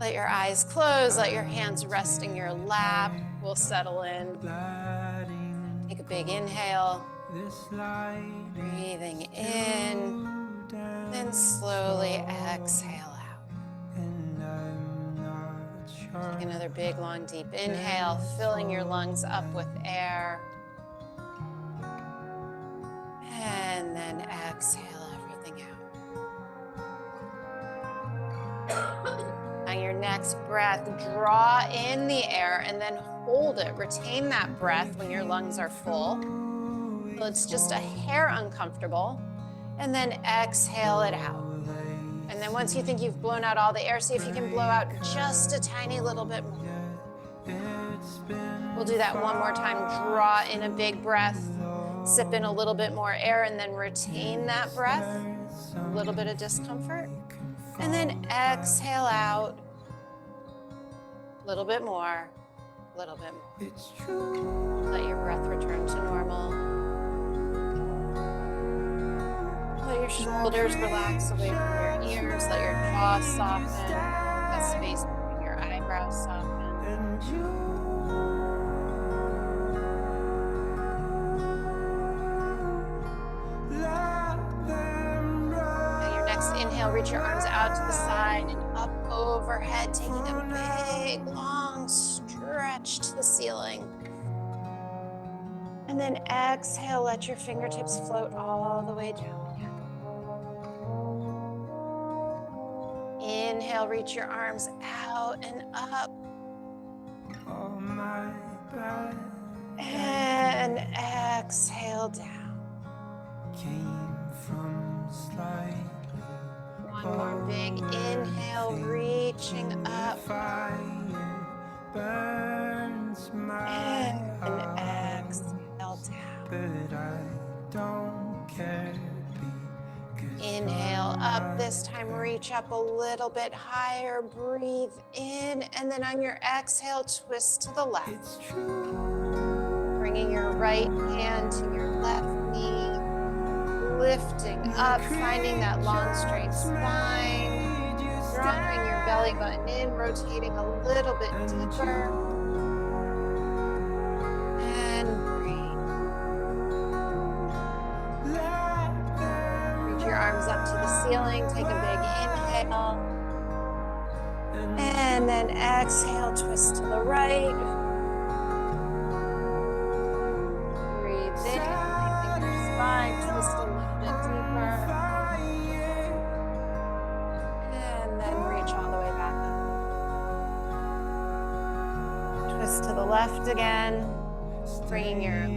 Let your eyes close, let your hands rest in your lap. We'll settle in. Take a big inhale. Breathing in, then slowly exhale out. Take another big, long, deep inhale, filling your lungs up with air. And then exhale everything out. On your next breath, draw in the air and then hold it. Retain that breath when your lungs are full. So it's just a hair uncomfortable. And then exhale it out. And then once you think you've blown out all the air, see if you can blow out just a tiny little bit more. We'll do that one more time. Draw in a big breath. Sip in a little bit more air and then retain that breath. A little bit of discomfort. And then exhale out. A little bit more. A little bit more. Let your breath return to normal. Let your shoulders relax away from your ears. Let your jaw soften. That space between your eyebrows soften. Inhale, reach your arms out to the side and up overhead, taking a big, long stretch to the ceiling. And then exhale, let your fingertips float all the way down again. Inhale, reach your arms out and up. And exhale down. One more big inhale, reaching up. And exhale down. Inhale up, this time reach up a little bit higher. Breathe in, and then on your exhale, twist to the left. Bringing your right hand to your left knee. Lifting up, finding that long straight spine, drawing your belly button in, rotating a little bit deeper, and breathe. Reach your arms up to the ceiling, take a big inhale, and then exhale, twist to the right. Breathe in, lengthen your spine, twist a little bit deeper, and then reach all the way back up. Twist to the left again, bringing your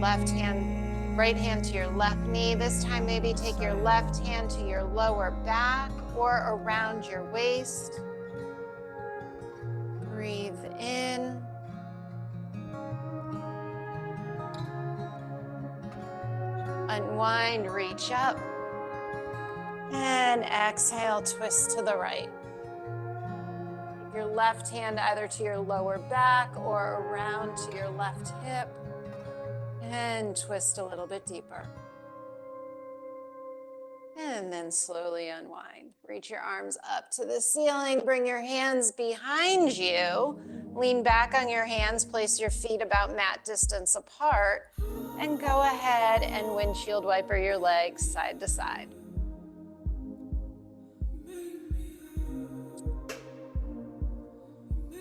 right hand to your left knee. This time maybe take your left hand to your lower back or around your waist. Breathe in. Unwind, reach up, and exhale, twist to the right. Take your left hand either to your lower back or around to your left hip, and twist a little bit deeper. And then slowly unwind. Reach your arms up to the ceiling, bring your hands behind you, lean back on your hands, place your feet about mat distance apart, and go ahead and windshield wiper your legs side to side.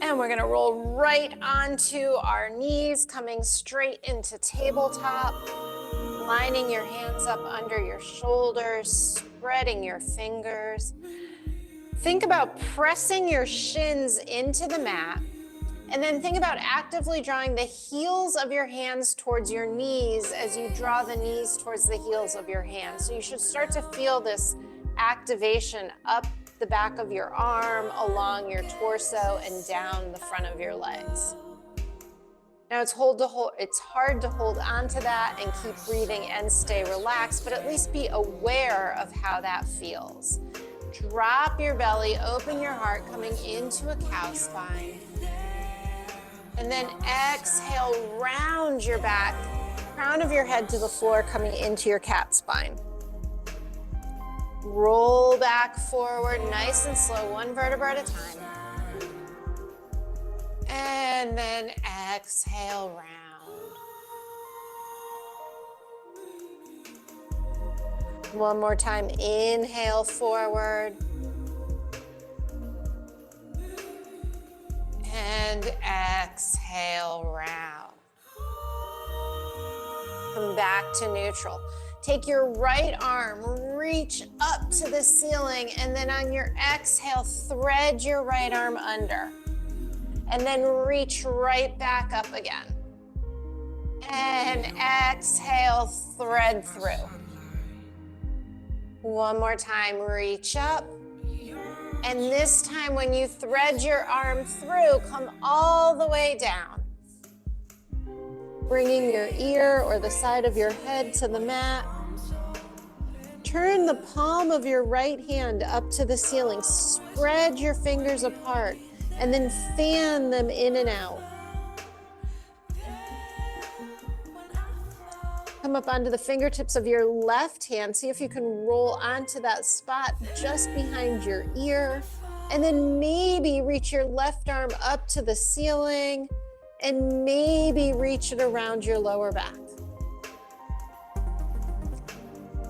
And we're gonna roll right onto our knees, coming straight into tabletop, lining your hands up under your shoulders, spreading your fingers. Think about pressing your shins into the mat, and then think about actively drawing the heels of your hands towards your knees as you draw the knees towards the heels of your hands. So you should start to feel this activation up the back of your arm, along your torso, and down the front of your legs. Now it's hard to hold on to that and keep breathing and stay relaxed, but at least be aware of how that feels. Drop your belly, open your heart, coming into a cow spine. And then exhale, round your back, crown of your head to the floor, coming into your cat spine. Roll back forward, nice and slow, one vertebra at a time. And then exhale, round. One more time, inhale forward. And exhale, round. Come back to neutral. Take your right arm, reach up to the ceiling, and then on your exhale, thread your right arm under. And then reach right back up again. And exhale, thread through. One more time, reach up. And this time when you thread your arm through, come all the way down. Bringing your ear or the side of your head to the mat. Turn the palm of your right hand up to the ceiling. Spread your fingers apart and then fan them in and out. Come up onto the fingertips of your left hand. See if you can roll onto that spot just behind your ear. And then maybe reach your left arm up to the ceiling and maybe reach it around your lower back.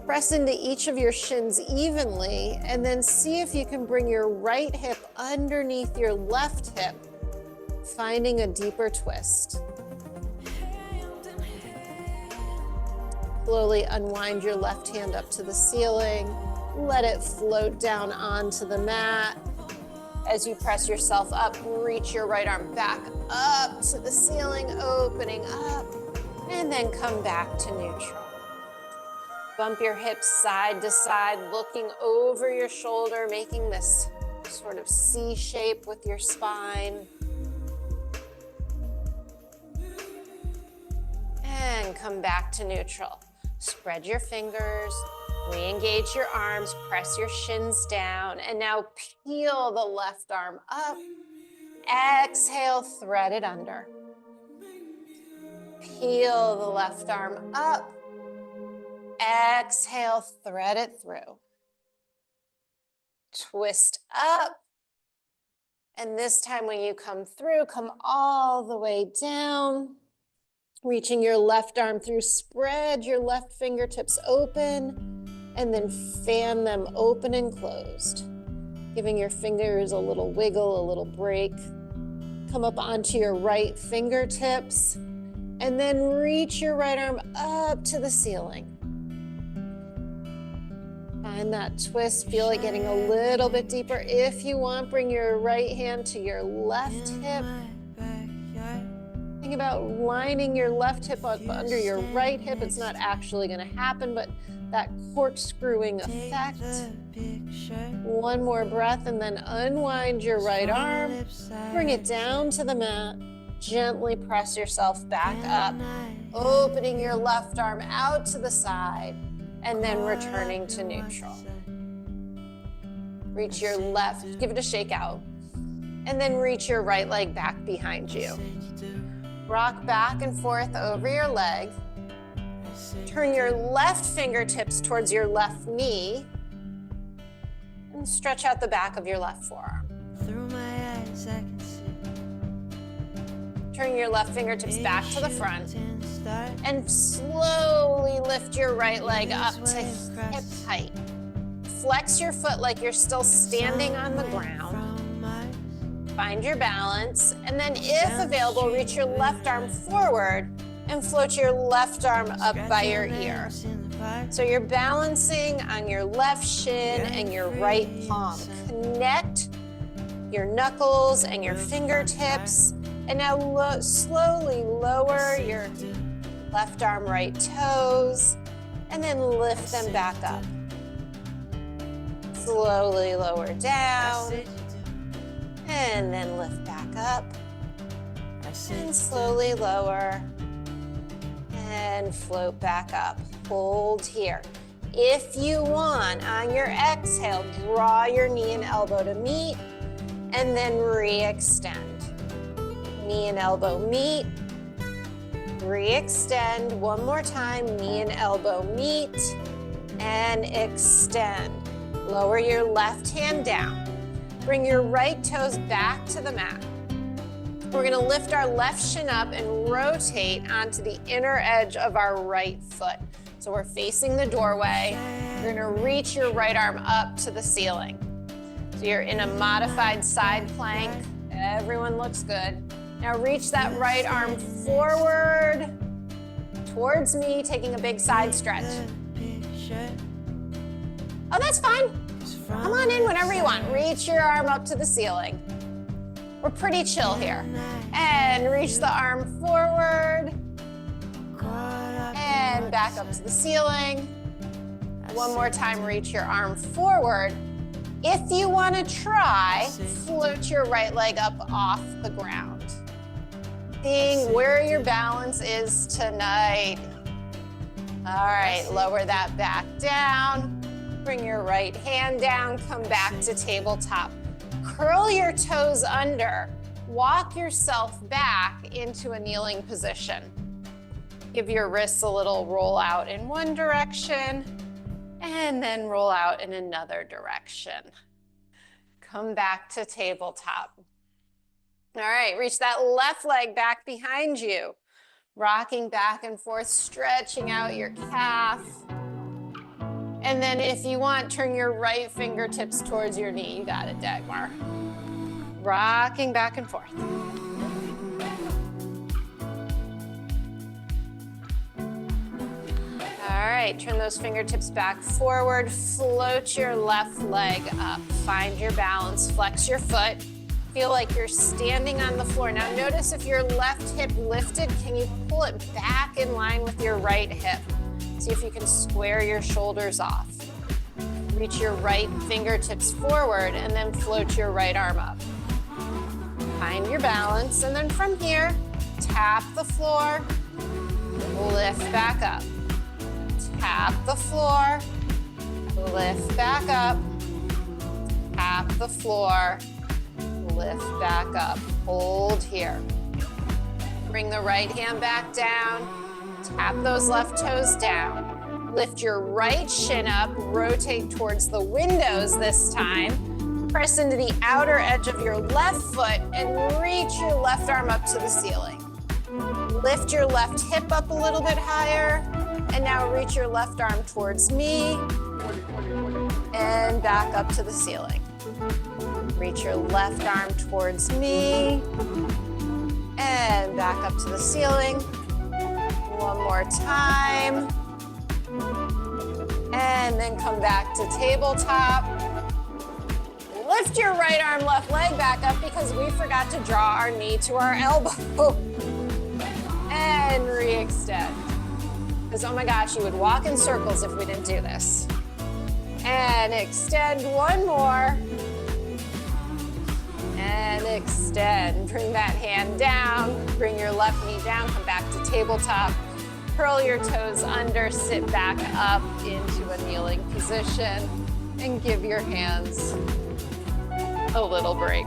Press into each of your shins evenly and then see if you can bring your right hip underneath your left hip, finding a deeper twist. Slowly unwind your left hand up to the ceiling. Let it float down onto the mat. As you press yourself up, reach your right arm back up to the ceiling, opening up, and then come back to neutral. Bump your hips side to side, looking over your shoulder, making this sort of C shape with your spine. And come back to neutral. Spread your fingers, re-engage your arms, press your shins down, and now peel the left arm up. Exhale, thread it under. Peel the left arm up. Exhale, thread it through. Twist up. And this time when you come through, come all the way down. Reaching your left arm through, spread your left fingertips open, and then fan them open and closed. Giving your fingers a little wiggle, a little break. Come up onto your right fingertips, and then reach your right arm up to the ceiling. Find that twist, feel it getting a little bit deeper. If you want, bring your right hand to your left hip. Think about lining your left hip up under your right hip. It's not actually going to happen, but that corkscrewing effect. One more breath and then unwind your right arm. Bring it down to the mat. Gently press yourself back up, opening your left arm out to the side and then returning to neutral. Reach your left, give it a shake out, and then reach your right leg back behind you. Rock back and forth over your leg. Turn your left fingertips towards your left knee and stretch out the back of your left forearm. Through my eyes, I can see. Turn your left fingertips back to the front and slowly lift your right leg up to hip height. Flex your foot like you're still standing on the ground. Find your balance, and then if available, reach your left arm forward and float your left arm up by your ear. So you're balancing on your left shin and your right palm. Connect your knuckles and your fingertips, and now slowly lower your left arm, right toes, and then lift them back up. Slowly lower down. And then lift back up, and slowly lower, and float back up. Hold here. If you want, on your exhale, draw your knee and elbow to meet, and then re-extend. Knee and elbow meet, re-extend. One more time, knee and elbow meet, and extend. Lower your left hand down. Bring your right toes back to the mat. We're gonna lift our left shin up and rotate onto the inner edge of our right foot. So we're facing the doorway. You're gonna reach your right arm up to the ceiling. So you're in a modified side plank. Everyone looks good. Now reach that right arm forward towards me, taking a big side stretch. Oh, that's fine. Come on in whenever you want. Reach your arm up to the ceiling. We're pretty chill here. And reach the arm forward. And back up to the ceiling. One more time, reach your arm forward. If you want to try, float your right leg up off the ground. Seeing where your balance is tonight. All right, lower that back down. Bring your right hand down, come back to tabletop. Curl your toes under. Walk yourself back into a kneeling position. Give your wrists a little roll out in one direction and then roll out in another direction. Come back to tabletop. All right, reach that left leg back behind you. Rocking back and forth, stretching out your calf. And then if you want, turn your right fingertips towards your knee. You got it, Dagmar. Rocking back and forth. All right, turn those fingertips back forward. Float your left leg up. Find your balance, flex your foot. Feel like you're standing on the floor. Now notice if your left hip lifted, can you pull it back in line with your right hip? See if you can square your shoulders off. Reach your right fingertips forward and then float your right arm up. Find your balance, and then from here, tap the floor, lift back up. Tap the floor, lift back up. Tap the floor, lift back up. Hold here. Bring the right hand back down. Tap those left toes down. Lift your right shin up, rotate towards the windows this time. Press into the outer edge of your left foot and reach your left arm up to the ceiling. Lift your left hip up a little bit higher. And now reach your left arm towards me and back up to the ceiling. Reach your left arm towards me and back up to the ceiling. One more time. And then come back to tabletop. Lift your right arm, left leg back up because we forgot to draw our knee to our elbow. And re-extend. Because oh my gosh, you would walk in circles if we didn't do this. And extend one more. And extend. Bring that hand down. Bring your left knee down. Come back to tabletop. Curl your toes under. Sit back up into a kneeling position. And give your hands a little break.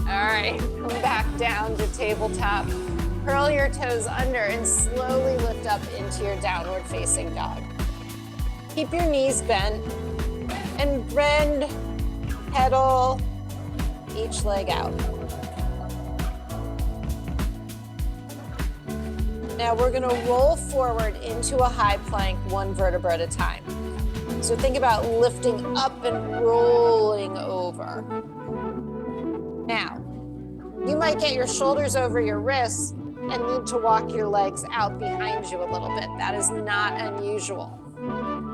All right, come back down to tabletop. Curl your toes under and slowly lift up into your downward facing dog. Keep your knees bent and bend, pedal each leg out. Now we're gonna roll forward into a high plank, one vertebra at a time. So think about lifting up and rolling over. Now, you might get your shoulders over your wrists and need to walk your legs out behind you a little bit. That is not unusual.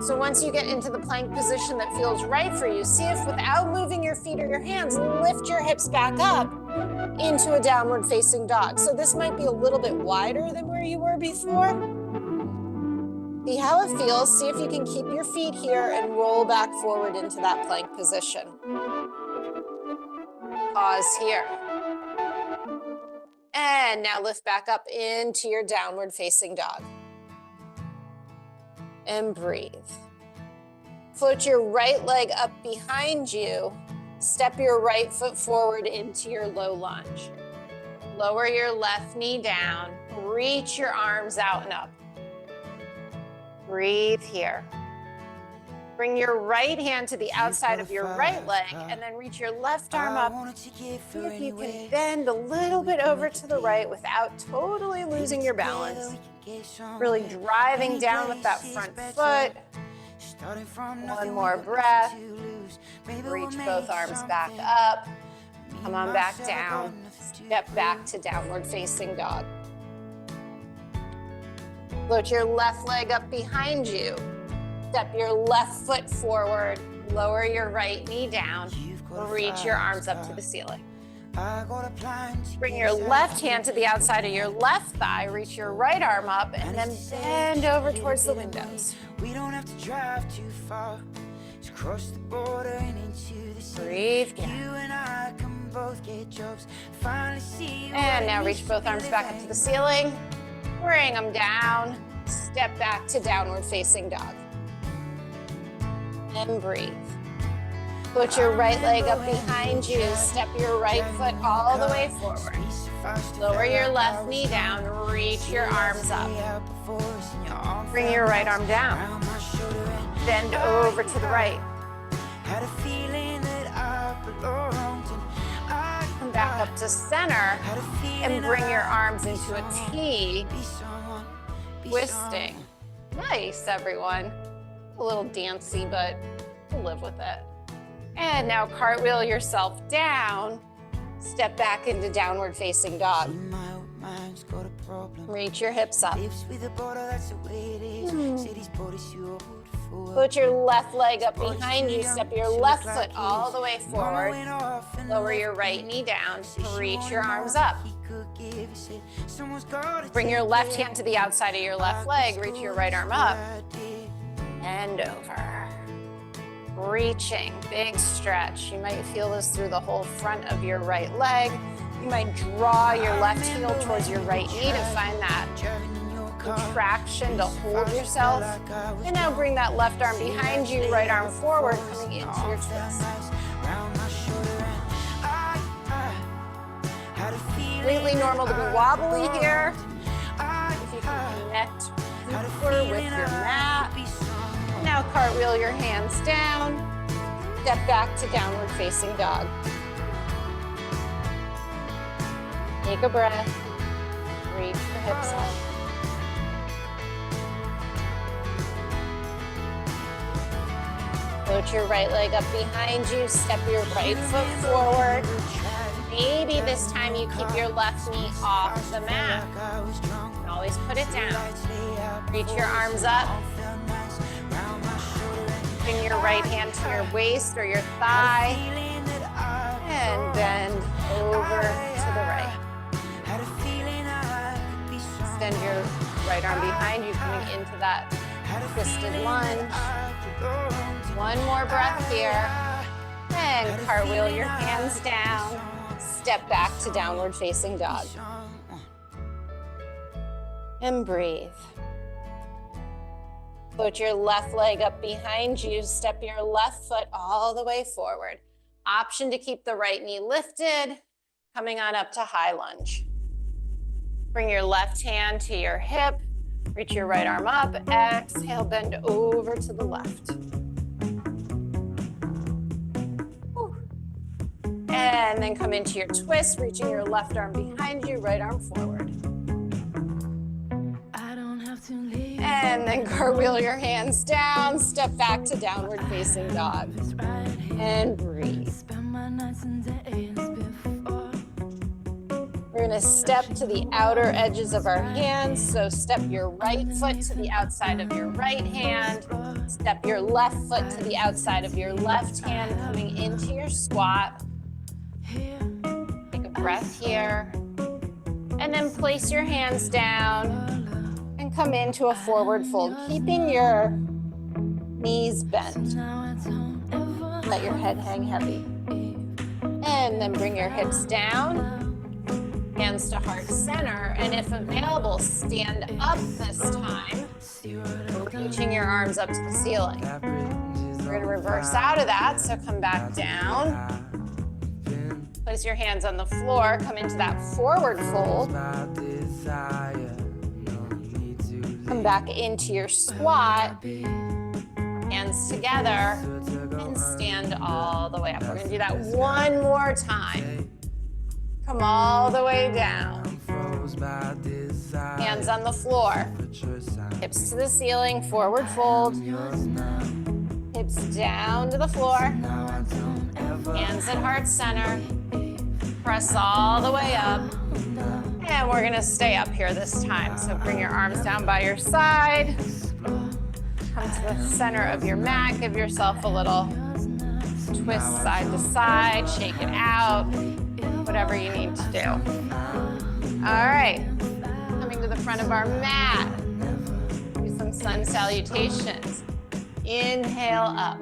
So once you get into the plank position that feels right for you, see if without moving your feet or your hands, lift your hips back up into a downward facing dog. So this might be a little bit wider than where you were before. See how it feels. See if you can keep your feet here and roll back forward into that plank position. Pause here. And now lift back up into your downward facing dog. And breathe. Float your right leg up behind you. Step your right foot forward into your low lunge. Lower your left knee down. Reach your arms out and up. Breathe here. Bring your right hand to the outside of your right leg and then reach your left arm up. See if you can bend a little bit over to the right without totally losing your balance. Really driving down with that front foot. One more breath. Reach both arms back up. Come on back down. Step back to downward facing dog. Float your left leg up behind you. Step your left foot forward. Lower your right knee down. Reach your arms up to the ceiling. Bring your left hand to the outside of your left thigh. Reach your right arm up and then bend over towards the windows. We don't have to drive too far to cross the border and into the city. Breathe. You and I can both get jobs. Finally see. And now reach both arms back up to the ceiling. Bring them down. Step back to downward facing dog. And breathe. Put your right leg up behind you. Step your right foot all the way forward. Lower your left knee down. Reach your arms up. Bring your right arm down. Bend over to the right. Come back up to center and bring your arms into a T. Twisting. Nice, everyone. A little dancey, but we'll live with it. And now cartwheel yourself down. Step back into downward facing dog. Reach your hips up. Put your left leg up behind you. Step your left foot all the way forward. Lower your right knee down. Reach your arms up. Bring your left hand to the outside of your left leg. Reach your right arm up. And over. Reaching, big stretch. You might feel this through the whole front of your right leg. You might draw your left heel towards your right knee to find that contraction to hold yourself. And now bring that left arm behind you, right arm forward, coming into your twist. Completely normal to be wobbly here. If you can connect deeper with your mat. Now cartwheel your hands down. Step back to downward facing dog. Take a breath. Reach the hips up. Float your right leg up behind you. Step your right foot forward. Maybe this time you keep your left knee off the mat. You can always put it down. Reach your arms up. Bring your right hand to your waist or your thigh. And bend over to the right. Extend your right arm behind you, coming into that twisted lunge. One more breath here. And cartwheel your hands down. Step back to downward facing dog. And breathe. Put your left leg up behind you. Step your left foot all the way forward. Option to keep the right knee lifted. Coming on up to high lunge. Bring your left hand to your hip. Reach your right arm up. Exhale, bend over to the left. Whew. And then come into your twist, reaching your left arm behind you, right arm forward. And then cartwheel your hands down, step back to downward facing dog. And breathe. We're gonna step to the outer edges of our hands. So step your right foot to the outside of your right hand. Step your left foot to the outside of your left hand, coming into your squat. Take a breath here. And then place your hands down. Come into a forward fold, keeping your knees bent. Let your head hang heavy. And then bring your hips down, hands to heart center, and if available, stand up this time, reaching your arms up to the ceiling. We're gonna reverse out of that, so come back down. Place your hands on the floor, come into that forward fold. Come back into your squat Hands together and stand all the way up. We're gonna do that one more time. Come all the way down. Hands on the floor. Hips to the ceiling, forward fold. Hips down to the floor. Hands at heart center. Press all the way up. And we're gonna stay up here this time. So bring your arms down by your side. Come to the center of your mat. Give yourself a little twist side to side. Shake it out. Whatever you need to do. All right. Coming to the front of our mat. Do some sun salutations. Inhale up.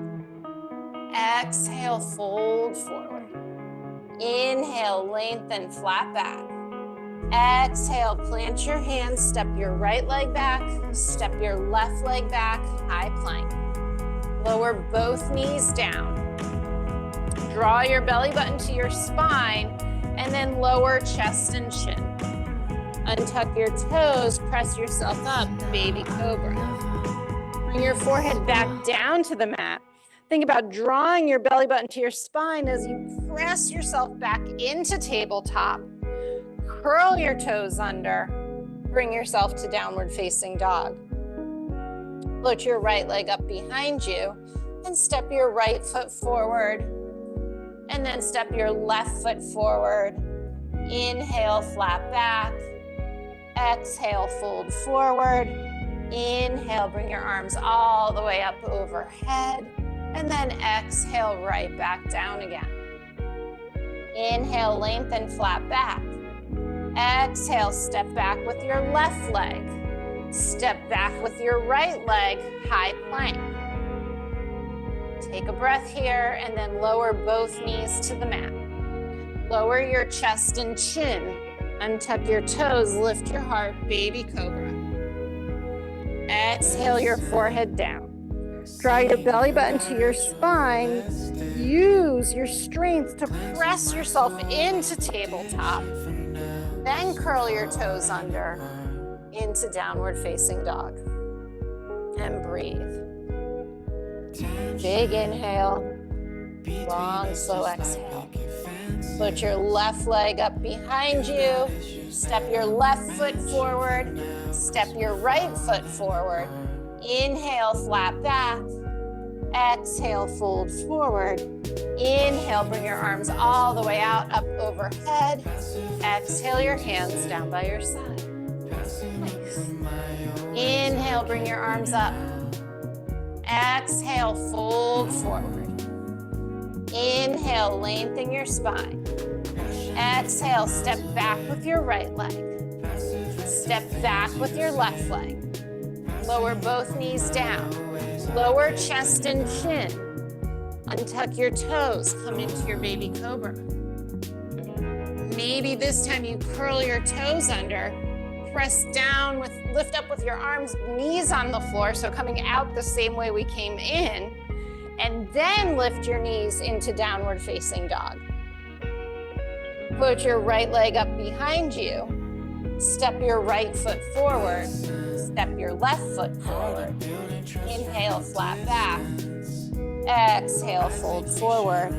Exhale, fold forward. Inhale, lengthen, flat back. Exhale, plant your hands, step your right leg back, step your left leg back, high plank. Lower both knees down. Draw your belly button to your spine, and then lower chest and chin. Untuck your toes, press yourself up, baby cobra. Bring your forehead back down to the mat. Think about drawing your belly button to your spine as you press yourself back into tabletop. Curl your toes under. Bring yourself to downward facing dog. Float your right leg up behind you and step your right foot forward. And then step your left foot forward. Inhale, flat back. Exhale, fold forward. Inhale, bring your arms all the way up overhead. And then exhale, right back down again. Inhale, lengthen, flat back. Exhale, step back with your left leg. Step back with your right leg, high plank. Take a breath here and then lower both knees to the mat. Lower your chest and chin. Untuck your toes, lift your heart, baby cobra. Exhale your forehead down. Draw your belly button to your spine. Use your strength to press yourself into tabletop. Then curl your toes under into downward facing dog. And breathe. Big inhale, long, slow exhale. Put your left leg up behind you. Step your left foot forward. Step your right foot forward. Inhale, flat back. Exhale, fold forward. Inhale, bring your arms all the way out, up overhead. Exhale, your hands down by your side. Nice. Inhale, bring your arms up. Exhale, fold forward. Inhale, lengthen your spine. Exhale, step back with your right leg. Step back with your left leg. Lower both knees down. Lower chest and chin. Untuck your toes, come into your baby cobra. Maybe this time you curl your toes under, press down with, lift up with your arms, knees on the floor, so coming out the same way we came in, and then lift your knees into downward facing dog. Put your right leg up behind you, step your right foot forward, step your left foot forward. Inhale, flat back. Exhale, fold forward.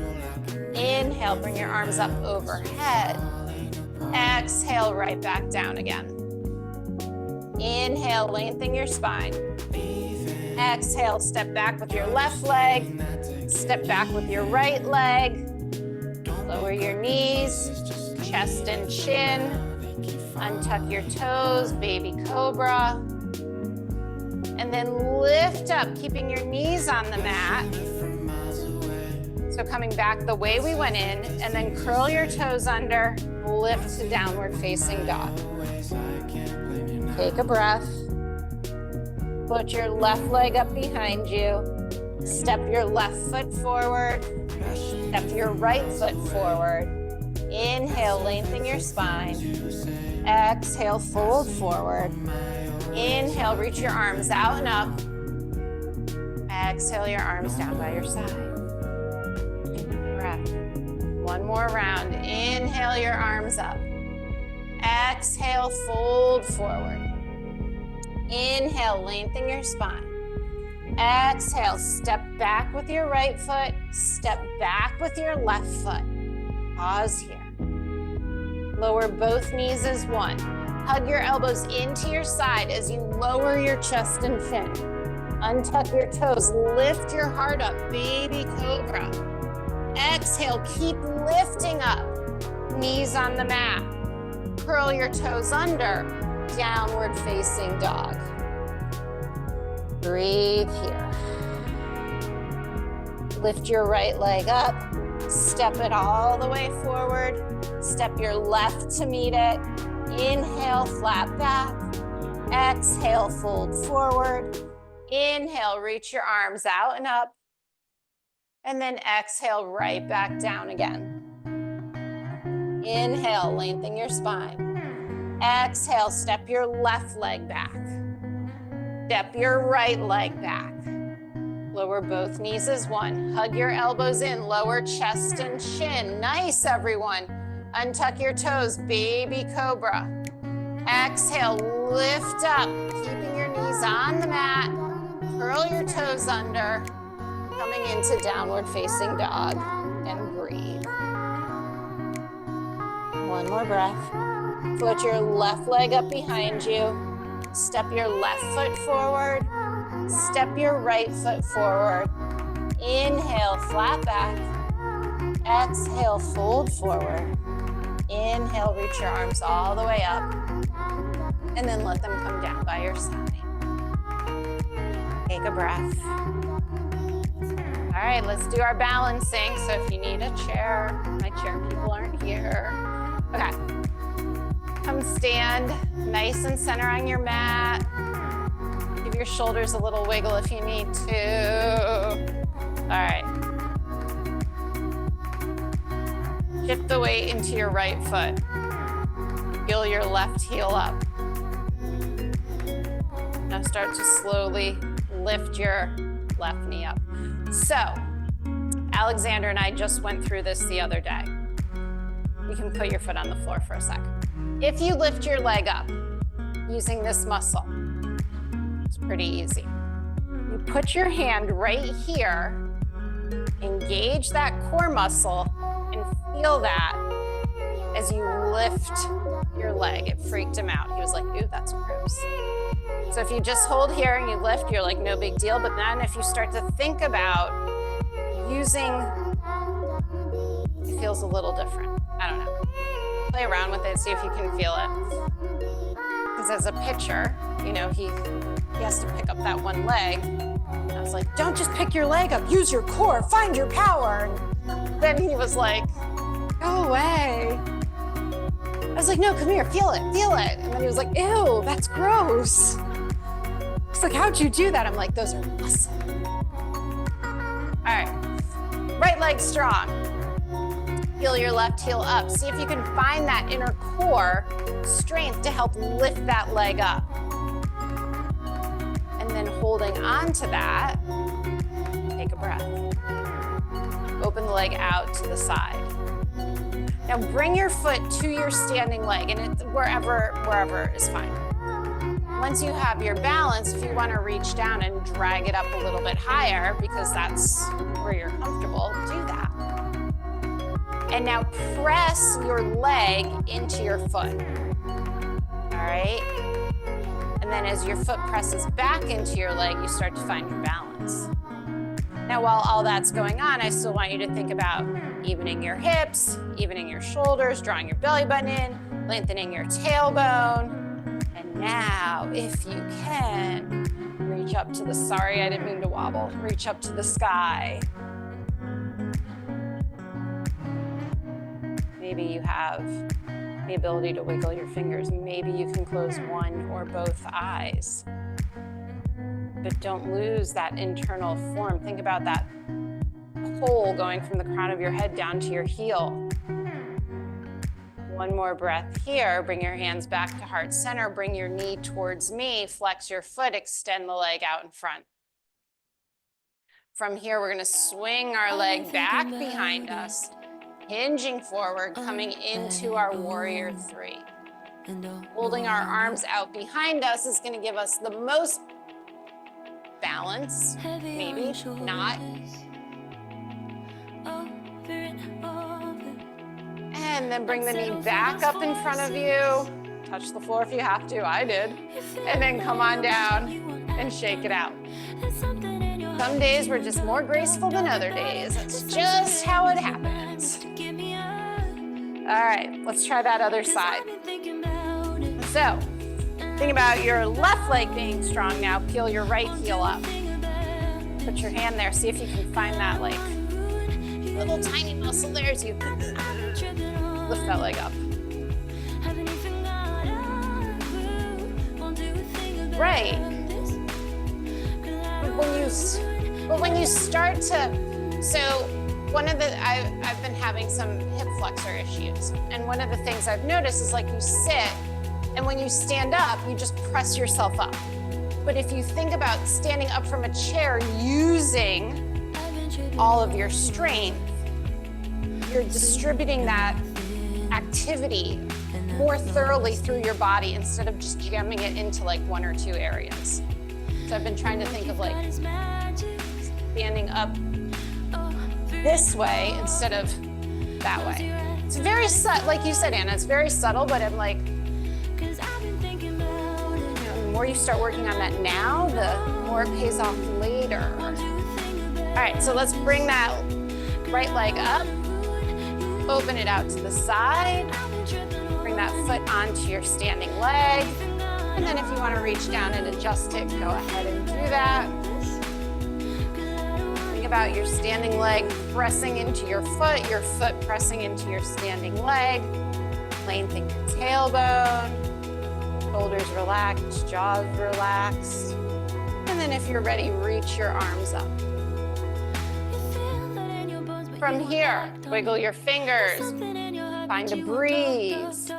Inhale, bring your arms up overhead. Exhale, right back down again. Inhale, lengthen your spine. Exhale, step back with your left leg. Step back with your right leg. Lower your knees, chest and chin. Untuck your toes, baby cobra. And then lift up, keeping your knees on the mat. So coming back the way we went in, and then curl your toes under, lift to downward facing dog. Take a breath. Put your left leg up behind you. Step your left foot forward. Step your right foot forward. Inhale, lengthen your spine. Exhale, fold forward. Inhale, reach your arms out and up. Exhale, your arms down by your side. Breath. One more round. Inhale, your arms up. Exhale, fold forward. Inhale, lengthen your spine. Exhale, step back with your right foot, step back with your left foot. Pause here. Lower both knees as one. Hug your elbows into your side as you lower your chest and fin. Untuck your toes, lift your heart up, baby cobra. Exhale, keep lifting up. Knees on the mat. Curl your toes under, downward facing dog. Breathe here. Lift your right leg up, step it all the way forward. Step your left to meet it. Inhale, flat back. Exhale, fold forward. Inhale, reach your arms out and up. And then exhale, right back down again. Inhale, lengthen your spine. Exhale, step your left leg back. Step your right leg back. Lower both knees as one. Hug your elbows in, lower chest and chin. Nice, everyone. Untuck your toes, baby cobra. Exhale, lift up, keeping your knees on the mat. Curl your toes under, coming into downward facing dog, and breathe. One more breath. Put your left leg up behind you. Step your left foot forward. Step your right foot forward. Inhale, flat back. Exhale, fold forward. Inhale, reach your arms all the way up. And then let them come down by your side. Take a breath. All right, let's do our balancing. So if you need a chair, my chair people aren't here. Okay. Come stand nice and center on your mat. Give your shoulders a little wiggle if you need to. All right. Shift the weight into your right foot. Feel your left heel up. Now start to slowly lift your left knee up. So, Alexander and I just went through this the other day. You can put your foot on the floor for a sec. If you lift your leg up using this muscle, it's pretty easy. You put your hand right here, engage that core muscle, and feel that as you lift your leg. It freaked him out. He was like, ooh, that's gross. So if you just hold here and you lift, you're like, no big deal. But then if you start to think about using, it feels a little different. I don't know. Play around with it, see if you can feel it. Because as a pitcher, you know, he has to pick up that one leg. And I was like, don't just pick your leg up, use your core, find your power. And then he was like, go away. I was like, no, come here, feel it, feel it. And then he was like, ew, that's gross. He's like, how'd you do that? I'm like, those are muscle. All right, right leg strong. Feel your left heel up. See if you can find that inner core strength to help lift that leg up. And then holding on to that, take a breath. Open the leg out to the side. Now bring your foot to your standing leg, and it's wherever is fine. Once you have your balance, if you want to reach down and drag it up a little bit higher, because that's where you're comfortable, do that. And now press your leg into your foot. All right? And then as your foot presses back into your leg, you start to find your balance. Now, while all that's going on, I still want you to think about evening your hips, evening your shoulders, drawing your belly button in, lengthening your tailbone. And now, if you can, reach up to the, sorry, I didn't mean to wobble, reach up to the sky. Maybe you have the ability to wiggle your fingers. Maybe you can close one or both eyes. But don't lose that internal form. Think about that hole going from the crown of your head down to your heel. One more breath here. Bring your hands back to heart center. Bring your knee towards me. Flex your foot. Extend the leg out in front. From here, we're going to swing our leg back behind us, hinging forward, coming into our warrior three. Holding our arms out behind us is going to give us the most balance, maybe not. And then bring the knee back up in front of you. Touch the floor if you have to, I did. And then come on down and shake it out. Some days we're just more graceful than other days. That's just how it happens. All right, let's try that other side. So, think about your left leg being strong now. Peel your right heel up. Put your hand there. See if you can find that like little tiny muscle there as you lift that leg up. Right. But when you start to, so one of the, I've been having some hip flexor issues. And one of the things I've noticed is like you sit, and when you stand up, you just press yourself up. But if you think about standing up from a chair using all of your strength, you're distributing that activity more thoroughly through your body instead of just jamming it into like one or two areas. So I've been trying to think of like standing up this way instead of that way. It's very subtle, like you said, Anna, it's very subtle, but I'm like, the more you start working on that now, the more it pays off later. All right, so let's bring that right leg up, open it out to the side, bring that foot onto your standing leg, and then if you want to reach down and adjust it, go ahead and do that. Think about your standing leg pressing into your foot pressing into your standing leg. Lengthen your tailbone, shoulders relaxed, jaws relaxed. And then if you're ready, reach your arms up. From here, wiggle your fingers, find a breeze,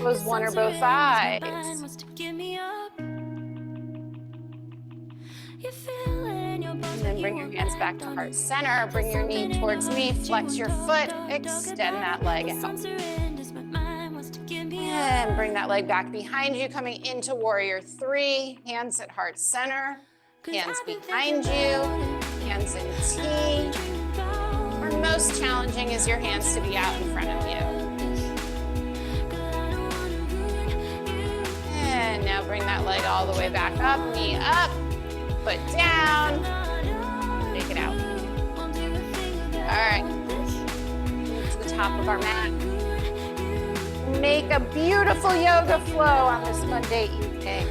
close one or both eyes. And then bring your hands back to heart center, bring your knee towards me, flex your foot, extend that leg out. And bring that leg back behind you, coming into warrior three, hands at heart center, hands behind you, hands in T. Our most challenging is your hands to be out in front of you. And now bring that leg all the way back up, knee up, foot down, take it out. All right, to the top of our mat. Make a beautiful yoga flow on this Monday evening.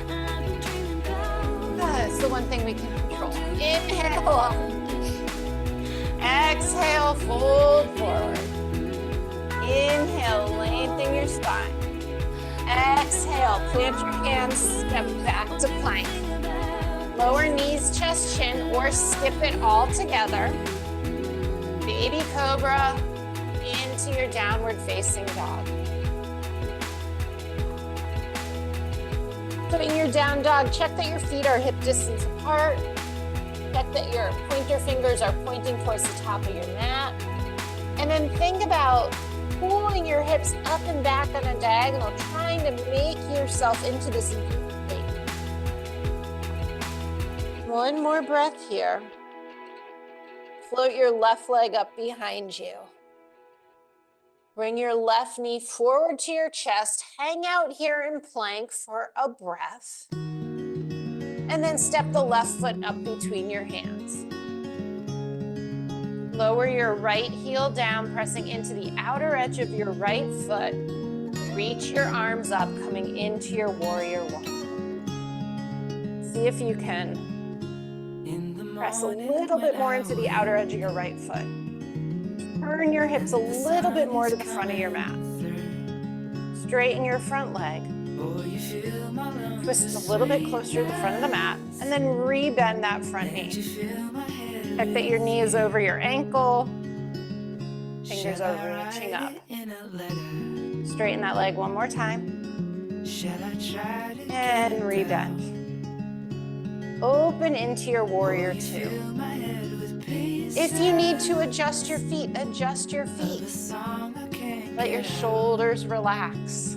That's the one thing we can control. Inhale. Exhale, fold forward. Inhale, lengthen your spine. Exhale, plant your hands, step back to plank. Lower knees, chest, chin, or skip it all together. Baby cobra into your downward facing dog. So in your down dog, check that your feet are hip distance apart. Check that your pointer fingers are pointing towards the top of your mat. And then think about pulling your hips up and back on a diagonal, trying to make yourself into this state. One more breath here. Float your left leg up behind you. Bring your left knee forward to your chest. Hang out here in plank for a breath. And then step the left foot up between your hands. Lower your right heel down, pressing into the outer edge of your right foot. Reach your arms up, coming into your warrior one. See if you can press a little bit more into the outer edge of your right foot. Turn your hips a little bit more to the front of your mat. Straighten your front leg. Twist a little bit closer to the front of the mat, and then rebend that front knee. Check that your knee is over your ankle, fingers over reaching up. Straighten that leg one more time, and rebend. Open into your warrior two. If you need to adjust your feet, adjust your feet. Let your shoulders relax.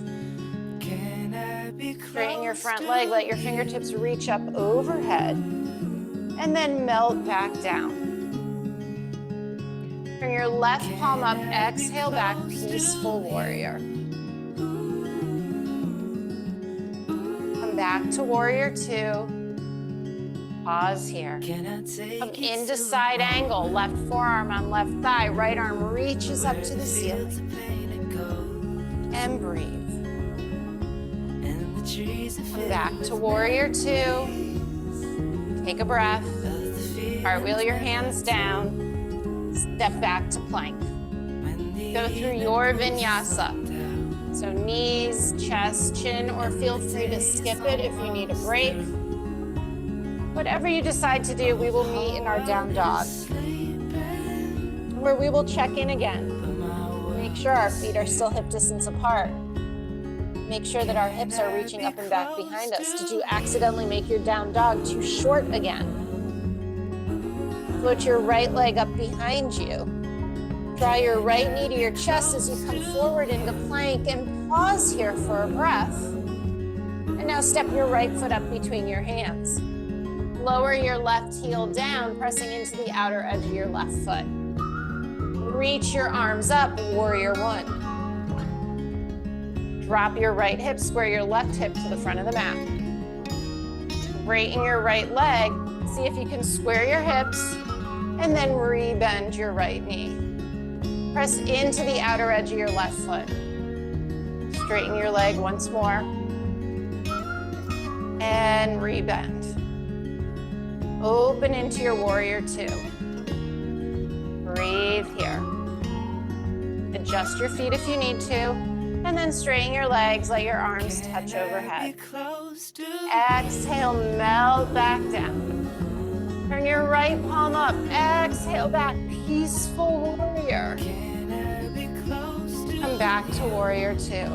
Straighten your front leg, let your fingertips reach up overhead. and then melt back down. Bring your left palm up, exhale back, peaceful warrior. Come back to warrior two. Pause here. Come into side angle, left forearm on left thigh, right arm reaches up to the ceiling. And breathe. Come back to warrior two. Take a breath. Cartwheel your hands down. Step back to plank. Go through your vinyasa. So knees, chest, chin, or feel free to skip it if you need a break. Whatever you decide to do, we will meet in our down dog, where we will check in again. Make sure our feet are still hip distance apart. Make sure that our hips are reaching up and back behind us. Did you accidentally make your down dog too short again? Float your right leg up behind you. Draw your right knee to your chest as you come forward into plank and pause here for a breath. And now step your right foot up between your hands. Lower your left heel down, pressing into the outer edge of your left foot. Reach your arms up, warrior one. Drop your right hip, square your left hip to the front of the mat. Straighten your right leg, see if you can square your hips, and then rebend your right knee. Press into the outer edge of your left foot. Straighten your leg once more. And rebend. Open into your warrior two. Breathe here. Adjust your feet if you need to, and then straighten your legs, let your arms touch overhead. Exhale, melt back down. Turn your right palm up, exhale back, peaceful warrior. Come back to warrior two.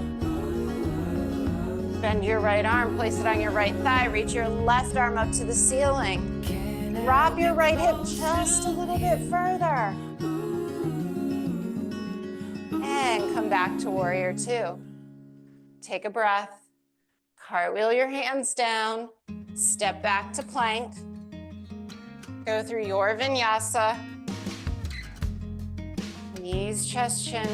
Bend your right arm, place it on your right thigh, reach your left arm up to the ceiling. Drop your right hip just a little bit further. And come back to warrior two. Take a breath. Cartwheel your hands down. Step back to plank. Go through your vinyasa. Knees, chest, chin.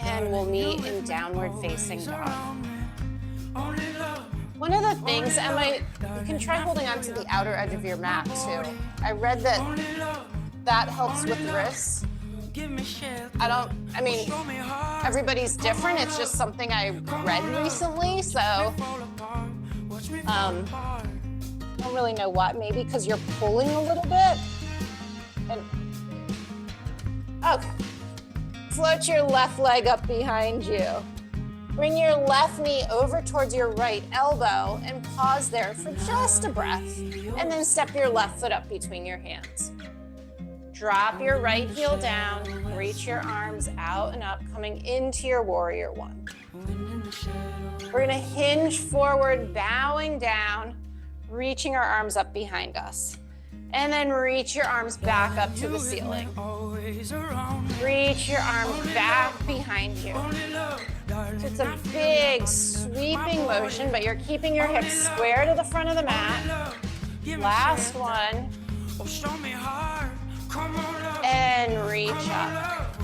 And we'll meet in downward facing dog. One of the things, Emma, you can try holding on to the outer edge of your mat too. I read that helps with wrists. Everybody's different. It's just something I read recently, so I don't really know what, maybe because you're pulling a little bit. Okay. Float your left leg up behind you. Bring your left knee over towards your right elbow and pause there for just a breath. And then step your left foot up between your hands. Drop your right heel down, reach your arms out and up, coming into your warrior one. We're gonna hinge forward, bowing down, reaching our arms up behind us. And then reach your arms back up to the ceiling. Reach your arms back behind you. So it's a big sweeping motion, but you're keeping your hips square to the front of the mat. Last one. And reach up.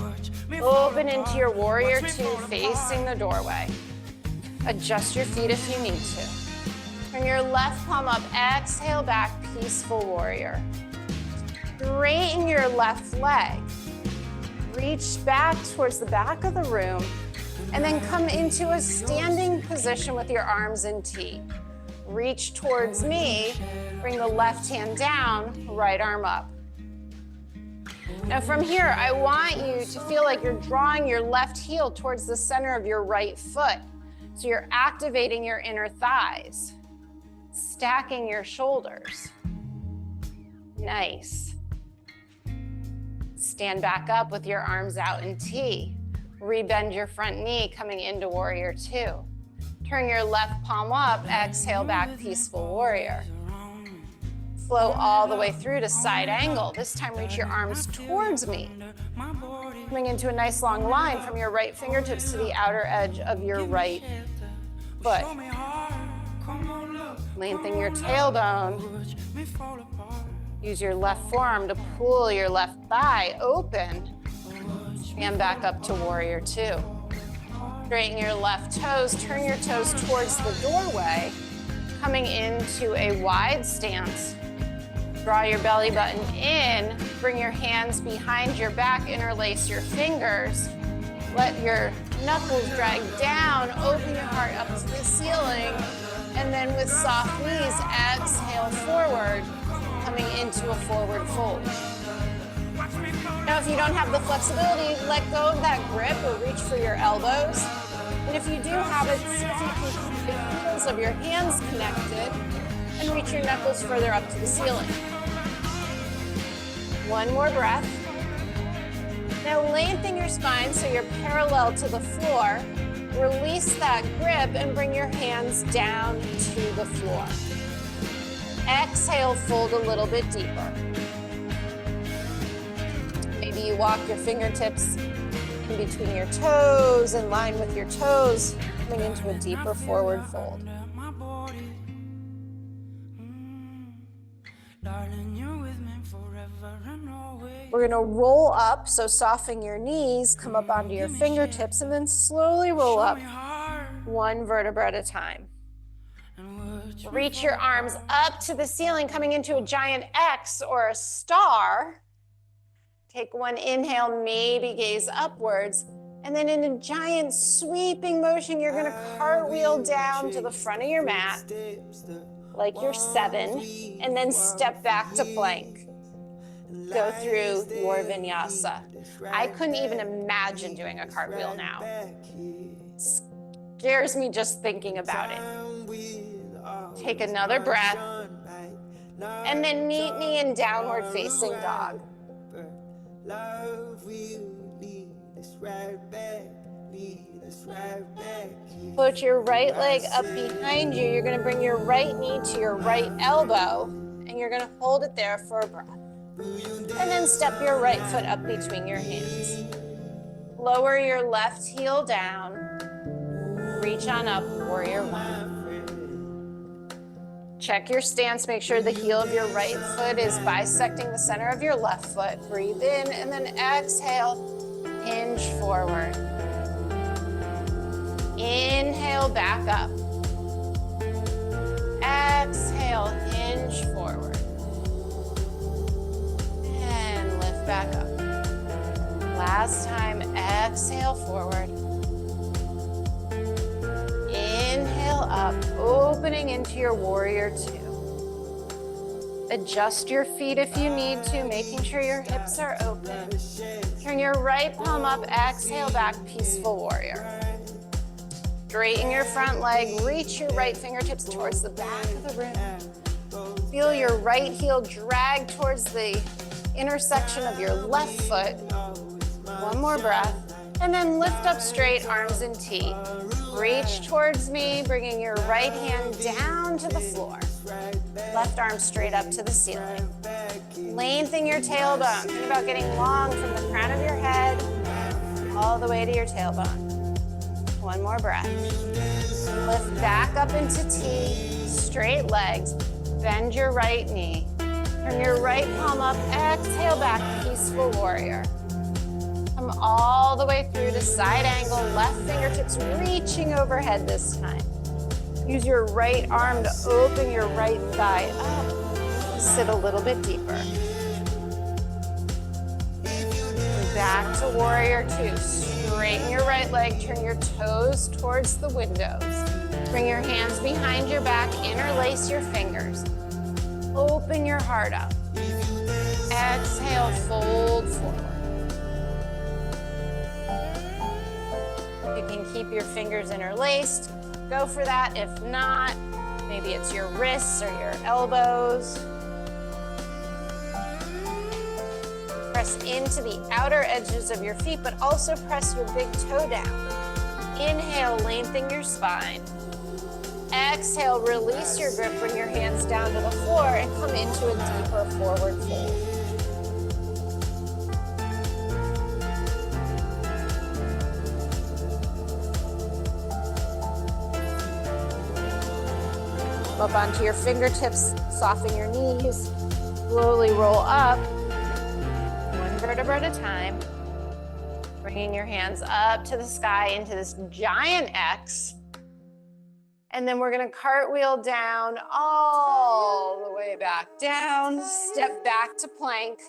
Open into your warrior two, facing the doorway. Adjust your feet if you need to. Bring your left palm up, exhale back, peaceful warrior. Straighten your left leg. Reach back towards the back of the room, and then come into a standing position with your arms in T. Reach towards me, bring the left hand down, right arm up. Now from here, I want you to feel like you're drawing your left heel towards the center of your right foot. So you're activating your inner thighs, stacking your shoulders. Nice. Stand back up with your arms out in T. Rebend your front knee, coming into warrior two. Turn your left palm up, exhale back, peaceful warrior. Flow all the way through to side angle. This time reach your arms towards me. Coming into a nice long line from your right fingertips to the outer edge of your right foot. Lengthen your tailbone. Use your left forearm to pull your left thigh open. And back up to warrior two. Straighten your left toes, turn your toes towards the doorway, coming into a wide stance. Draw your belly button in, bring your hands behind your back, interlace your fingers. Let your knuckles drag down, open your heart up to the ceiling, and then with soft knees, exhale forward, coming into a forward fold. Now, if you don't have the flexibility, let go of that grip or reach for your elbows. And if you do have it, see if you can keep the heels of your hands connected and reach your knuckles further up to the ceiling. One more breath. Now lengthen your spine so you're parallel to the floor. Release that grip and bring your hands down to the floor. Exhale, fold a little bit deeper. Maybe you walk your fingertips in between your toes, in line with your toes, coming into a deeper forward fold. We're gonna roll up, so soften your knees, come up onto your fingertips, and then slowly roll up, one vertebra at a time. Reach your arms up to the ceiling, coming into a giant X or a star. Take one inhale, maybe gaze upwards, and then in a giant sweeping motion, you're gonna cartwheel down to the front of your mat, like you're 7, and then step back to plank. Go through your vinyasa. I couldn't even imagine doing a cartwheel now. Scares me just thinking about it. Take another breath, and then meet me in downward facing dog. Put your right leg up behind you. You're going to bring your right knee to your right elbow, and you're going to hold it there for a breath. And then step your right foot up between your hands. Lower your left heel down. Reach on up, warrior one. Check your stance. Make sure the heel of your right foot is bisecting the center of your left foot. Breathe in and then exhale, hinge forward. Inhale, back up. Exhale, hinge forward. And lift back up. Last time, exhale forward. Inhale up, opening into your warrior two. Adjust your feet if you need to, making sure your hips are open. Turn your right palm up, exhale back, peaceful warrior. Straighten your front leg, reach your right fingertips towards the back of the room. Feel your right heel drag towards the intersection of your left foot. One more breath, and then lift up straight, arms in T. Reach towards me, bringing your right hand down to the floor. Left arm straight up to the ceiling. Lengthen your tailbone. Think about getting long from the crown of your head all the way to your tailbone. One more breath. Lift back up into T, straight legs. Bend your right knee. Turn your right palm up, exhale back, peaceful warrior. Come all the way through to side angle, left fingertips reaching overhead this time. Use your right arm to open your right thigh up. Sit a little bit deeper. Back to warrior two. Straighten your right leg, turn your toes towards the windows. Bring your hands behind your back, interlace your fingers. Open your heart up. Exhale, fold forward. You can keep your fingers interlaced. Go for that. If not, maybe it's your wrists or your elbows. Press into the outer edges of your feet, but also press your big toe down. Inhale, lengthen your spine. Exhale, release your grip, bring your hands down to the floor and come into a deeper forward fold. Come up onto your fingertips, soften your knees. Slowly roll up, one vertebra at a time. Bringing your hands up to the sky into this giant X. And then we're gonna cartwheel down all the way back down. Step back to plank.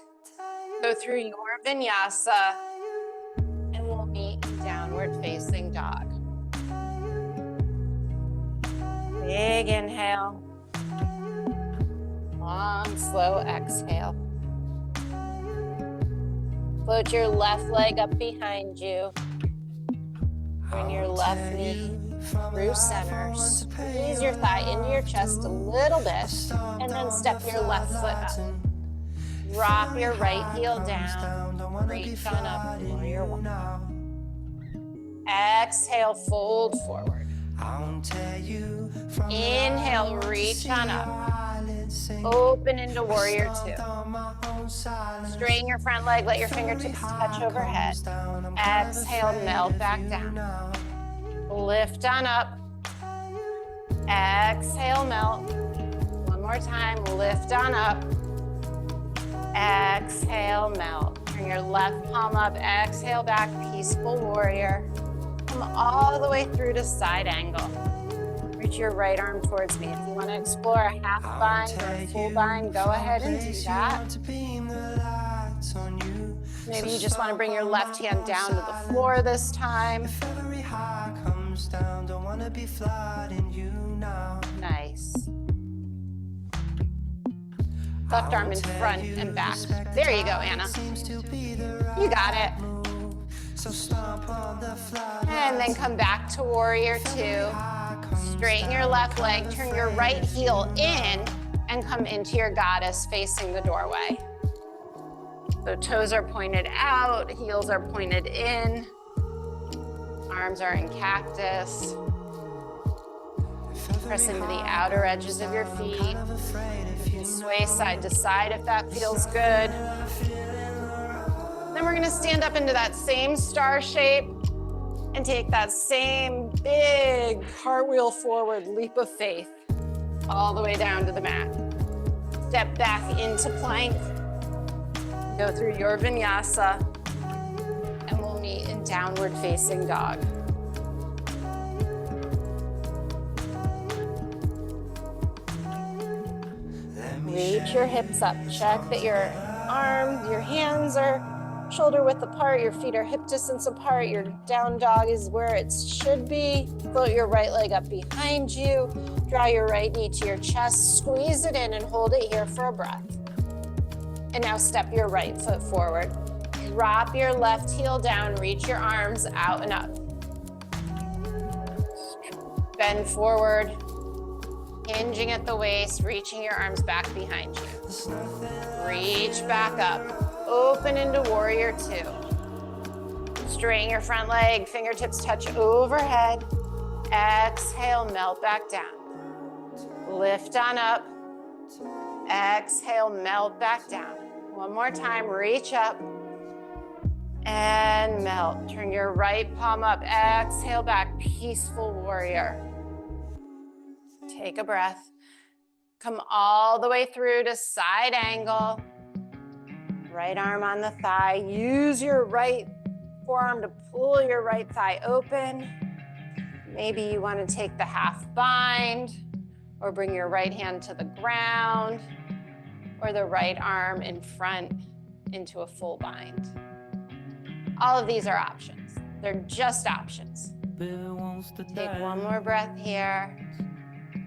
Go through your vinyasa. And we'll meet in downward facing dog. Big inhale. Long, slow exhale. Float your left leg up behind you. Bring your left knee through center. Squeeze your thigh into your chest a little bit, and then step your left foot up. Drop your right heel down. Reach on up, warrior one. Exhale, fold forward. Inhale, reach on up. Open into warrior two. Straighten your front leg, let your fingertips touch overhead. Exhale, melt back down. Lift on up. Exhale, melt. One more time, lift on up. Exhale, melt. Bring your left palm up, exhale back, peaceful warrior. Come all the way through to side angle. Reach your right arm towards me. If you want to explore a half bind or a full bind, go ahead and do that. Maybe you just want to bring your left hand down to the floor this time. Nice. Left arm in front and back. There you go, Anna. You got it. And then come back to warrior two. Straighten your left leg, turn your right heel in, and come into your goddess facing the doorway. So toes are pointed out, heels are pointed in, arms are in cactus. Press into the outer edges of your feet. You can sway side to side if that feels good. Then we're gonna stand up into that same star shape and take that same big cartwheel forward leap of faith all the way down to the mat. Step back into plank. Go through your vinyasa, and we'll meet in downward facing dog. Reach your hips up. Check that your arms, your hands are shoulder width apart, your feet are hip distance apart, your down dog is where it should be. Float your right leg up behind you. Draw your right knee to your chest, squeeze it in and hold it here for a breath. And now step your right foot forward. Drop your left heel down, reach your arms out and up. Bend forward, hinging at the waist, reaching your arms back behind you. Reach back up, open into warrior two. Straighten your front leg, fingertips touch overhead. Exhale, melt back down. Lift on up. Exhale, melt back down. One more time, reach up and melt. Turn your right palm up, exhale back, peaceful warrior. Take a breath. Come all the way through to side angle. Right arm on the thigh. Use your right forearm to pull your right thigh open. Maybe you want to take the half bind, or bring your right hand to the ground, or the right arm in front into a full bind. All of these are options. They're just options. Take one more breath here,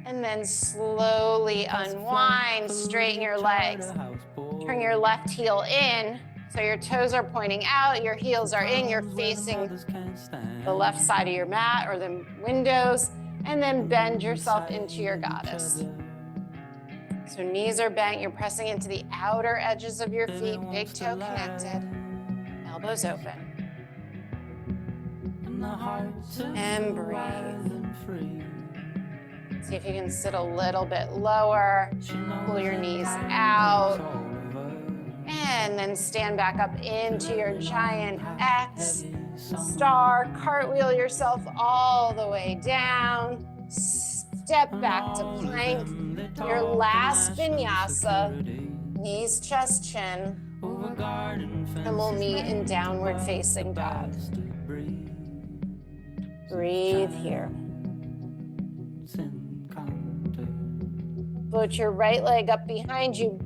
and then slowly unwind, straighten your legs. Turn your left heel in, so your toes are pointing out, your heels are in, you're facing the left side of your mat or the windows, and then bend yourself into your goddess. So knees are bent, you're pressing into the outer edges of your feet, big toe connected, elbows open. And breathe. See if you can sit a little bit lower, pull your knees out, and then stand back up into your giant X, star, cartwheel yourself all the way down, step back to plank, your last vinyasa, knees, chest, chin, and we'll meet in downward facing dog. Breathe here. Put your right leg up behind you.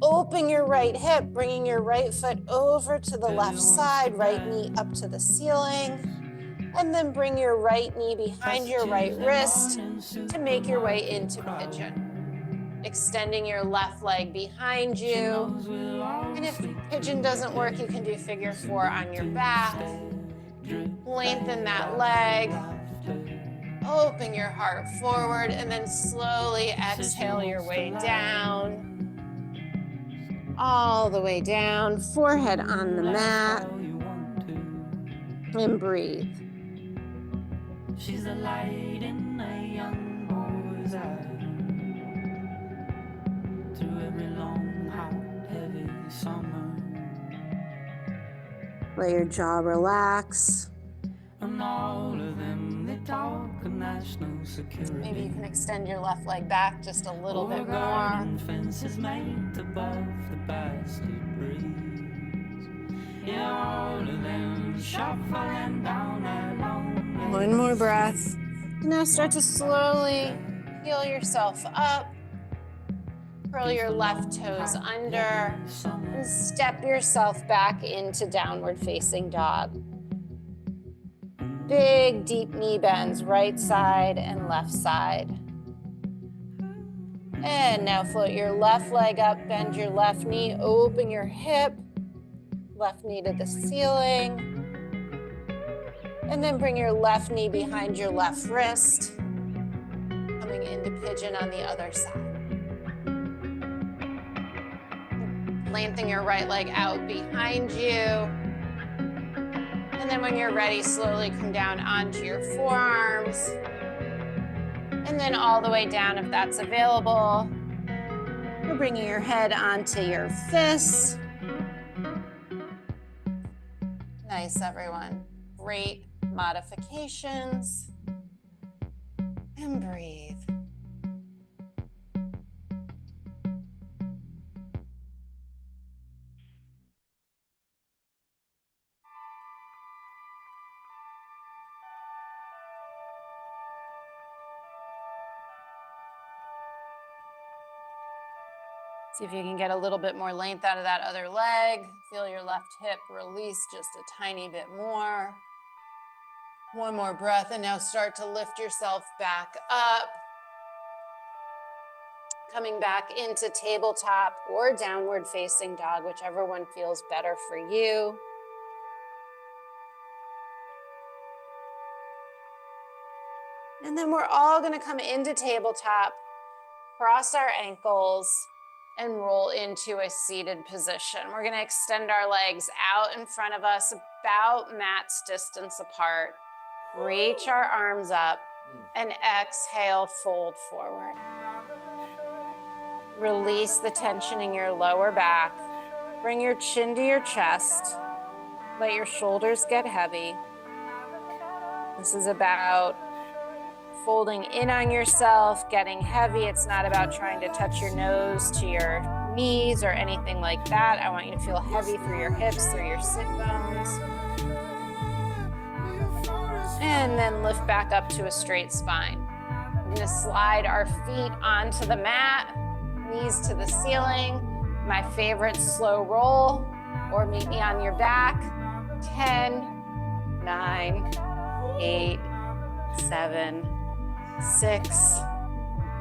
Open your right hip, bringing your right foot over to the left side, right knee up to the ceiling. And then bring your right knee behind your right wrist to make your way into pigeon. Extending your left leg behind you. And if pigeon doesn't work, you can do figure four on your back. Lengthen that leg. Open your heart forward and then slowly exhale your way down. All the way down, forehead on the mat. And breathe. She's a light in a young boy's eye. Through every long, hot, heavy summer. Let your jaw relax. And all of them, they talk of national security. Maybe you can extend your left leg back just a little bit more. Fences made above the bastard breeze. Yeah, all of them shuffling down that long. One more breath. Now start to slowly heel yourself up. Curl your left toes under and step yourself back into downward facing dog. Big, deep knee bends, right side and left side. And now float your left leg up, bend your left knee, open your hip, left knee to the ceiling. And then bring your left knee behind your left wrist, coming into pigeon on the other side. Lengthen your right leg out behind you. And then when you're ready, slowly come down onto your forearms. And then all the way down if that's available. You're bringing your head onto your fists. Nice, everyone. Great modifications. And breathe. See if you can get a little bit more length out of that other leg. Feel your left hip release just a tiny bit more. One more breath, and now start to lift yourself back up. Coming back into tabletop or downward facing dog, whichever one feels better for you. And then we're all gonna come into tabletop, cross our ankles, and roll into a seated position. We're gonna extend our legs out in front of us, about mat's distance apart. Reach our arms up and exhale, fold forward. Release the tension in your lower back. Bring your chin to your chest. Let your shoulders get heavy. This is about folding in on yourself, getting heavy. It's not about trying to touch your nose to your knees or anything like that. I want you to feel heavy through your hips, through your sit bones. And then lift back up to a straight spine. We're gonna slide our feet onto the mat, knees to the ceiling. My favorite, slow roll, or meet me on your back. 10, 9, 8, 7, 6,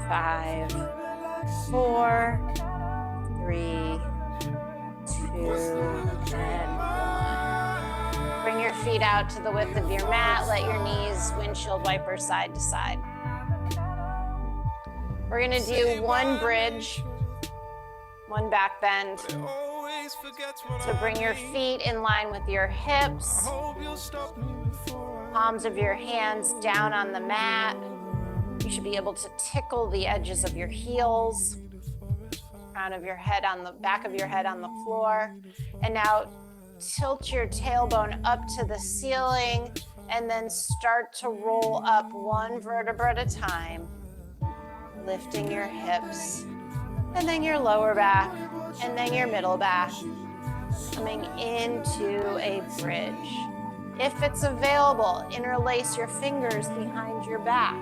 5, 4, 3, 2, and 1. Bring your feet out to the width of your mat. Let your knees windshield wiper side to side. We're gonna do one bridge, one back bend. So bring your feet in line with your hips. Palms of your hands down on the mat. You should be able to tickle the edges of your heels. Crown of your head on the back of your head on the floor. And now tilt your tailbone up to the ceiling And then start to roll up one vertebra at a time, lifting your hips, and then your lower back, and then your middle back, coming into a bridge. If it's available, interlace your fingers behind your back.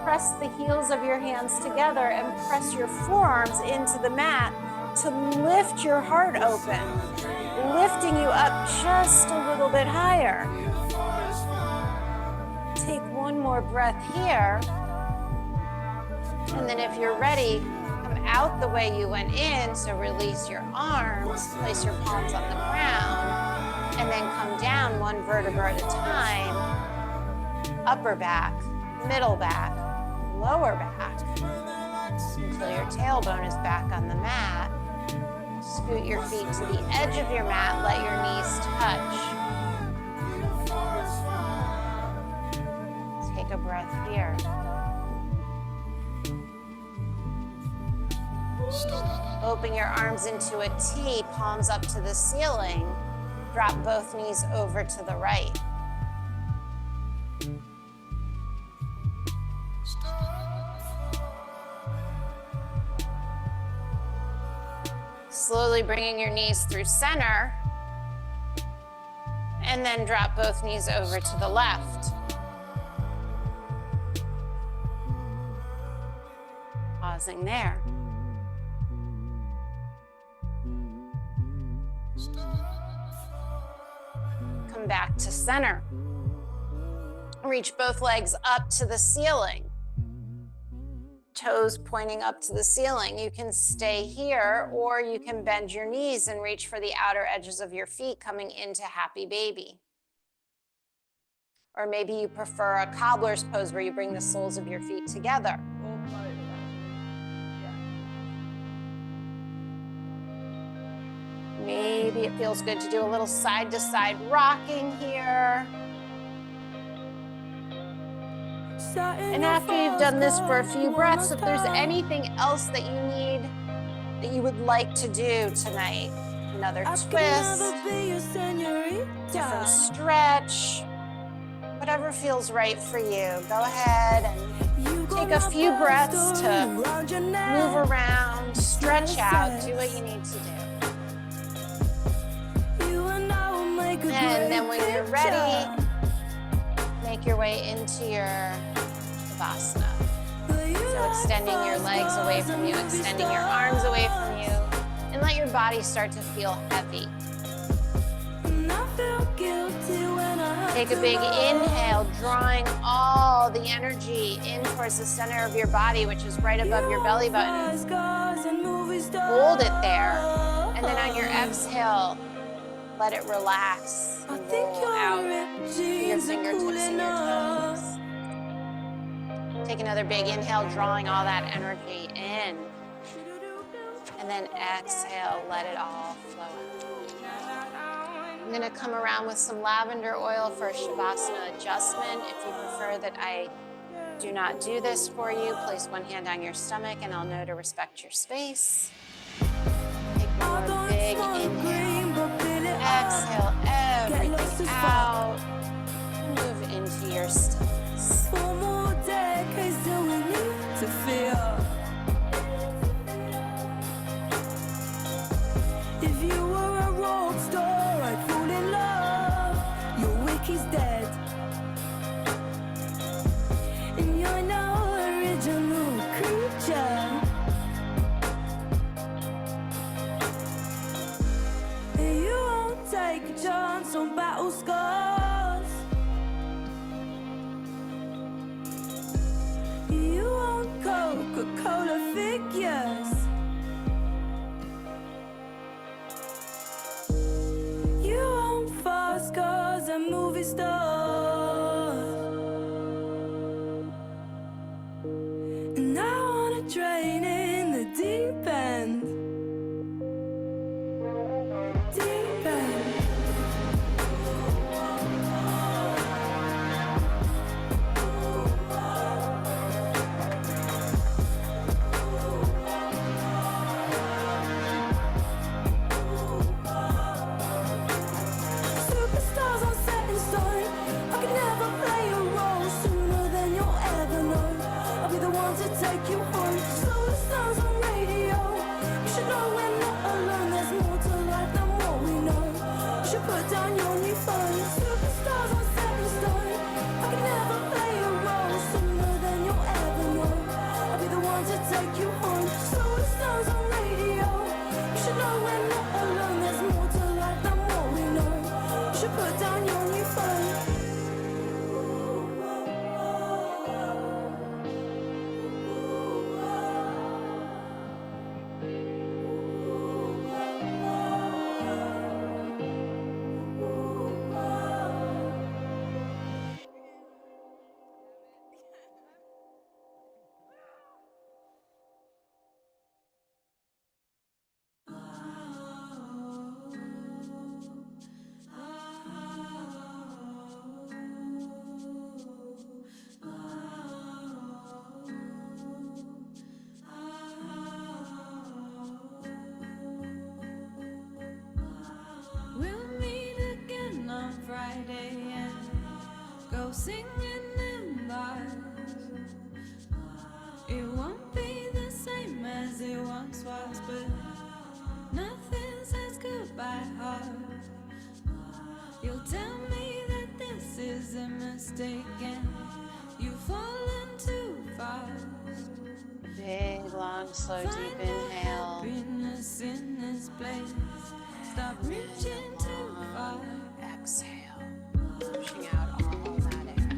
Press the heels of your hands together and press your forearms into the mat to lift your heart open, lifting you up just a little bit higher. Take one more breath here. And then if you're ready, come out the way you went in. So release your arms, place your palms on the ground, and then come down one vertebra at a time. Upper back, middle back, lower back, until your tailbone is back on the mat. Scoot your feet to the edge of your mat, let your knees touch. Take a breath here. Open your arms into a T, palms up to the ceiling. Drop both knees over to the right. Slowly bringing your knees through center, and then drop both knees over to the left. Pausing there. Come back to center. Reach both legs up to the ceiling. Toes pointing up to the ceiling. You can stay here, or you can bend your knees and reach for the outer edges of your feet, coming into happy baby. Or maybe you prefer a cobbler's pose where you bring the soles of your feet together. Maybe it feels good to do a little side-to-side rocking here. And after you've done this for a few breaths, if there's anything else that you need, that you would like to do tonight, another twist, different stretch, whatever feels right for you, go ahead and take a few breaths to move around, stretch out, do what you need to do. And then when you're ready, make your way into your Shavasana. So extending your legs away from you, extending your arms away from you, and let your body start to feel heavy. Take a big inhale, drawing all the energy in towards the center of your body, which is right above your belly button. Hold it there, and then on your exhale, let it relax and roll out to your fingertips and your toes. Take another big inhale, drawing all that energy in. And then exhale, let it all flow out. I'm gonna come around with some lavender oil for a Shavasana adjustment. If you prefer that I do not do this for you, place one hand on your stomach and I'll know to respect your space. Take one more big inhale. Exhale everything out. Move into your stillness. One more decade till we need to feel. If you were a rock star, I'd fall in love. Your wiki's dead, and you're no original creature. Friday and go singing in bars. It won't be the same as it once was, but nothing says goodbye hard. You'll tell me that this is a mistake and you've fallen too fast. Big, long, slow, deep inhale. Happiness in this place. Stop reaching too far. Exhale, pushing out all that air.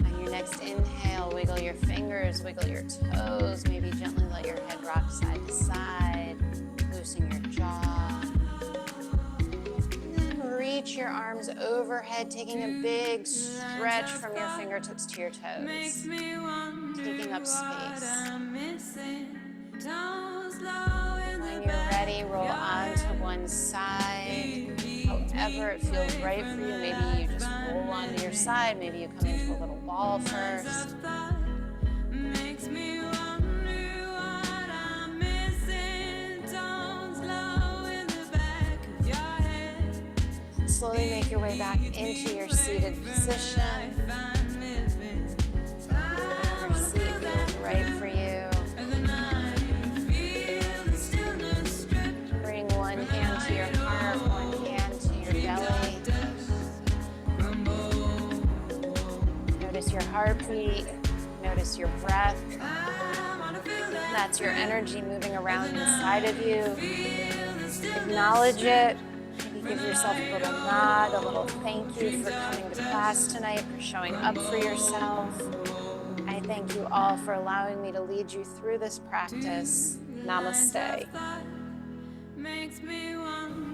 On your next inhale, wiggle your fingers, wiggle your toes, maybe gently let your head rock side to side, loosen your jaw. And then reach your arms overhead, taking a big stretch from your fingertips to your toes, taking up space. When you're ready, roll onto one side. However it feels right for you. Maybe you just roll onto your side. Maybe you come into a little ball first. Slowly make your way back into your seated position. Whatever seat feels right for you. Bring one hand to your heart, one hand to your belly. Notice your heartbeat. Notice your breath. That's your energy moving around inside of you. Acknowledge it. Maybe give yourself a little nod, a little thank you for coming to class tonight, for showing up for yourself. I thank you all for allowing me to lead you through this practice. Namaste. Makes me wonder